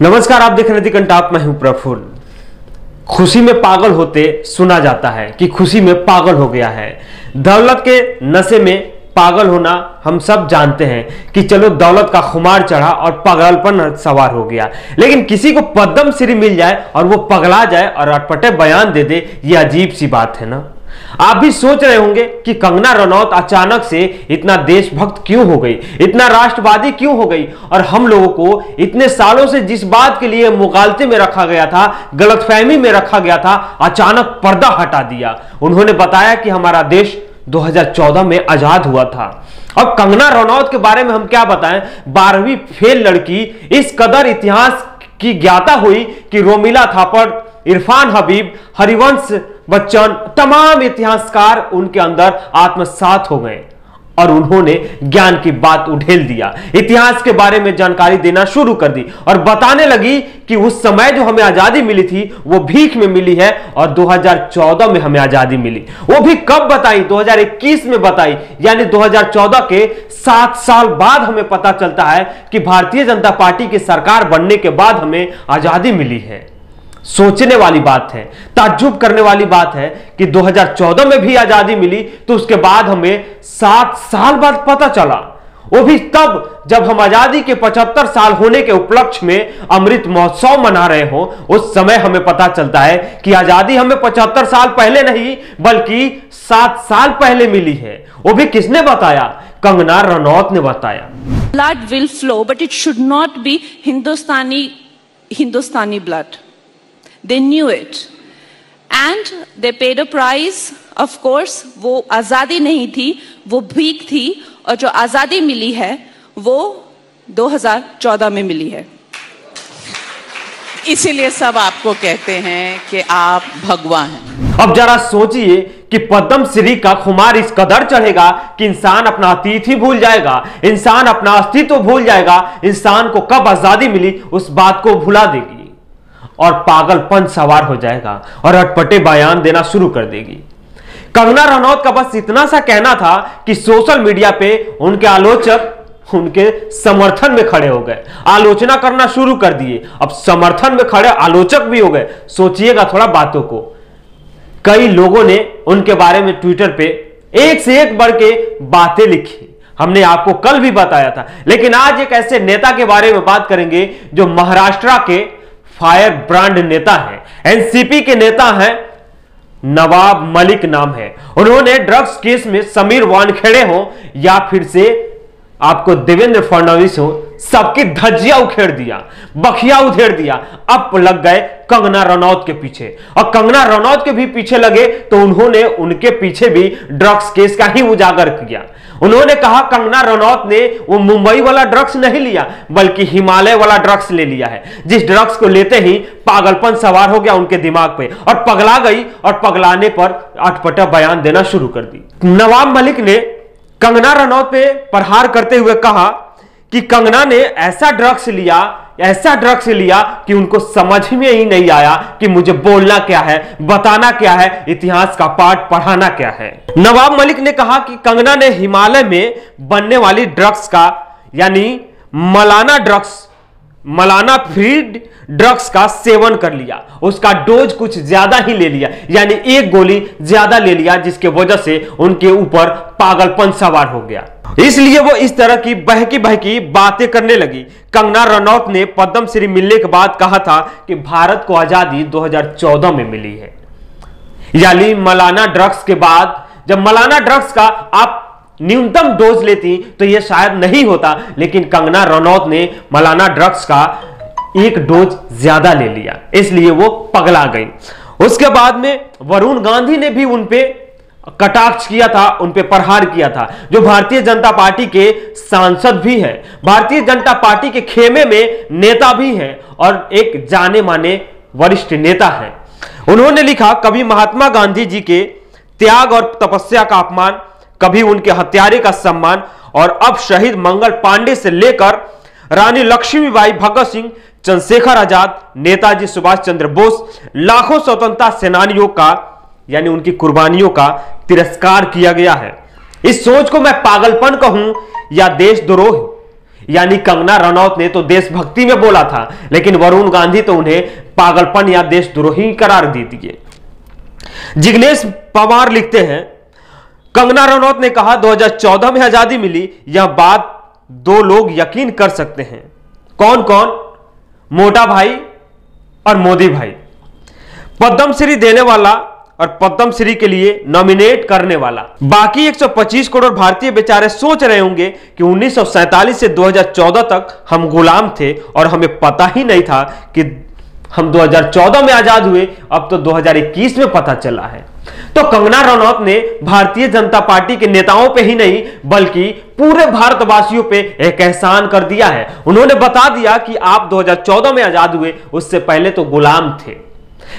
नमस्कार, आप देख रहे थे कंटाप। मैं हूं प्रफुल्ल। खुशी में पागल होते सुना जाता है कि खुशी में पागल हो गया है। दौलत के नशे में पागल होना हम सब जानते हैं कि चलो दौलत का खुमार चढ़ा और पागलपन सवार हो गया। लेकिन किसी को पद्म श्री मिल जाए और वो पगला जाए और अटपटे बयान दे दे, ये अजीब सी बात है ना। आप भी सोच रहे होंगे कि कंगना रनौत अचानक से इतना देशभक्त क्यों हो गई, इतना राष्ट्रवादी क्यों हो गई, और हम लोगों को इतने सालों से जिस बात के लिए मुगालते में रखा गया था, गलतफहमी में रखा गया था, अचानक पर्दा हटा दिया। उन्होंने बताया कि हमारा देश 2014 में आजाद हुआ था। अब कंगना रनौत के बारे में हम क्या बताएं। 12वीं फेल लड़की इस कदर इतिहास की ज्ञाता हुई कि रोमिला थापड़, इरफान हबीब, हरिवंश बच्चन, तमाम इतिहासकार उनके अंदर आत्मसात हो गए और उन्होंने ज्ञान की बात उठेल दिया, इतिहास के बारे में जानकारी देना शुरू कर दी और बताने लगी कि उस समय जो हमें आजादी मिली थी वो भीख में मिली है और 2014 में हमें आजादी मिली। वो भी कब बताई? 2021 में बताई, यानी 2014 के 7 साल बाद हमें पता चलता है कि भारतीय जनता पार्टी की सरकार बनने के बाद हमें आजादी मिली है। सोचने वाली बात है, ताज्जुब करने वाली बात है कि 2014 में भी आजादी मिली तो उसके बाद हमें 7 साल बाद पता चला, वो भी तब जब हम आजादी के 75 साल होने के उपलक्ष्य में अमृत महोत्सव मना रहे हो। उस समय हमें पता चलता है कि आजादी हमें 75 साल पहले नहीं बल्कि 7 साल पहले मिली है। वो भी किसने बताया? कंगना रनौत ने बताया। Blood will flow, but it should not be Hindustani blood. They knew it and they paid a price. Of course, वो आजादी नहीं थी, वो भीख थी, और जो आजादी मिली है वो 2014 में मिली है। इसीलिए सब आपको कहते हैं कि आप भगवान हैं। अब जरा सोचिए कि पद्म श्री का खुमार इस कदर चढ़ेगा कि इंसान अपना अतीत ही भूल जाएगा, इंसान अपना अस्तित्व भूल जाएगा, इंसान को कब आजादी मिली उस बात को भुला देगी और पागलपन सवार हो जाएगा और अटपटे बयान देना शुरू कर देगी। कंगना रनौत का बस इतना सा कहना था कि सोशल मीडिया पे उनके आलोचक उनके समर्थन में खड़े हो गए, आलोचना करना शुरू कर दिए। अब समर्थन में खड़े आलोचक भी हो गए। सोचिएगा थोड़ा बातों को। कई लोगों ने उनके बारे में ट्विटर पे एक से एक बढ़ के बातें लिखी, हमने आपको कल भी बताया था। लेकिन आज एक ऐसे नेता के बारे में बात करेंगे जो महाराष्ट्र के फायर ब्रांड नेता हैं, एनसीपी के नेता हैं, नवाब मलिक नाम है। उन्होंने ड्रग्स केस में समीर वानखेड़े हो या फिर से आपको देवेंद्र फडणवीस हो, सबकी धज्जियां उखेड़ दिया, बखिया उधेड़ दिया। अब लग गए कंगना रनौत के पीछे, और कंगना रनौत के भी पीछे लगे तो उन्होंने उनके पीछे भी ड्रग्स केस का ही उजागर किया। उन्होंने कहा कंगना रनौत ने वो मुंबई वाला ड्रग्स नहीं लिया बल्कि हिमालय वाला ड्रग्स ले लिया है, जिस ड्रग्स को लेते ही पागलपन सवार हो गया उनके दिमाग पे और पगला गई, और पगलाने पर अटपटा बयान देना शुरू कर दी। नवाब मलिक ने कंगना रनौत पे प्रहार करते हुए कहा कि कंगना ने ऐसा ड्रग्स लिया कि उनको समझ में ही नहीं आया कि मुझे बोलना क्या है, बताना क्या है, इतिहास का पाठ पढ़ाना क्या है। नवाब मलिक ने कहा कि कंगना ने हिमालय में बनने वाली ड्रग्स का यानी मलाना फ्री ड्रग्स का सेवन कर लिया, उसका डोज कुछ ज्यादा ही ले लिया, यानी एक गोली ज्यादा ले लिया, जिसके वजह से उनके ऊपर पागलपन सवार हो गया। इसलिए वो इस तरह की बहकी बातें करने लगी। कंगना रनौत ने पद्म श्री मिलने के बाद कहा था कि भारत को आजादी 2014 में मिली है, यानी मलाना ड्रग्स के बाद। जब मलाना ड्रग्स का आप न्यूनतम डोज लेती तो यह शायद नहीं होता, लेकिन कंगना रनौत ने मलाना ड्रग्स का एक डोज ज्यादा ले लिया, इसलिए वो पगला गई। उसके बाद में वरुण गांधी ने भी उनपे कटाक्ष किया था, उनपे प्रहार किया था, जो भारतीय जनता पार्टी के सांसद भी हैं, भारतीय जनता पार्टी के खेमे में नेता भी हैं और एक जाने माने वरिष्ठ नेता हैं। उन्होंने लिखा, कभी महात्मा गांधी जी के त्याग और तपस्या का अपमान, कभी उनके हत्यारे का सम्मान, और अब शहीद मंगल पांडे से लेकर रानी लक्ष्मीबाई, भगत सिंह, चंद्रशेखर आजाद, नेताजी सुभाष चंद्र बोस, लाखों स्वतंत्रता सेनानियों का यानी उनकी कुर्बानियों का तिरस्कार किया गया है। इस सोच को मैं पागलपन कहूं या देशद्रोह, यानी कंगना रनौत ने तो देशभक्ति में बोला था, लेकिन वरुण गांधी तो उन्हें पागलपन या देशद्रोही करार दे दिए। जिग्नेश पवार लिखते हैं, कंगना रनौत ने कहा 2014 में आजादी मिली, यह बात दो लोग यकीन कर सकते हैं। कौन कौन? मोटा भाई और मोदी भाई। पद्मश्री देने वाला और पद्मश्री के लिए नॉमिनेट करने वाला। बाकी 125 करोड़ भारतीय बेचारे सोच रहे होंगे कि 1947 से 2014 तक हम गुलाम थे और हमें पता ही नहीं था कि हम 2014 में आजाद हुए, अब तो 2021 में पता चला है। तो कंगना रनौत ने भारतीय जनता पार्टी के नेताओं पे ही नहीं बल्कि पूरे भारतवासियों पे एक एहसान कर दिया है। उन्होंने बता दिया कि आप 2014 में आजाद हुए, उससे पहले तो गुलाम थे।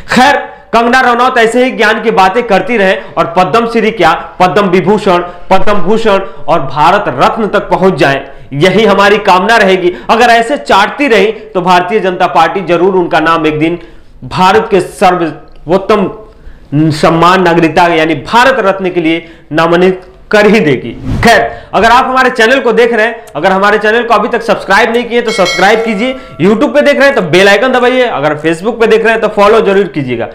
खैर, कंगना रनौत ऐसे ही ज्ञान की बातें करती रहे और पद्मश्री क्या, पद्म विभूषण, पद्म भूषण और भारत रत्न तक पहुंच जाए, यही हमारी कामना रहेगी। अगर ऐसे चाटती रही तो भारतीय जनता पार्टी जरूर उनका नाम एक दिन भारत के सर्वोत्तम सम्मान नागरिकता यानी भारत रत्न के लिए नामांकित कर ही देगी। खैर, अगर आप हमारे चैनल को देख रहे हैं, अगर हमारे चैनल को अभी तक सब्सक्राइब नहीं किए तो सब्सक्राइब कीजिए। यूट्यूब पे देख रहे हैं तो बेल आइकन दबाइए, अगर फेसबुक पे देख रहे हैं तो फॉलो जरूर कीजिएगा।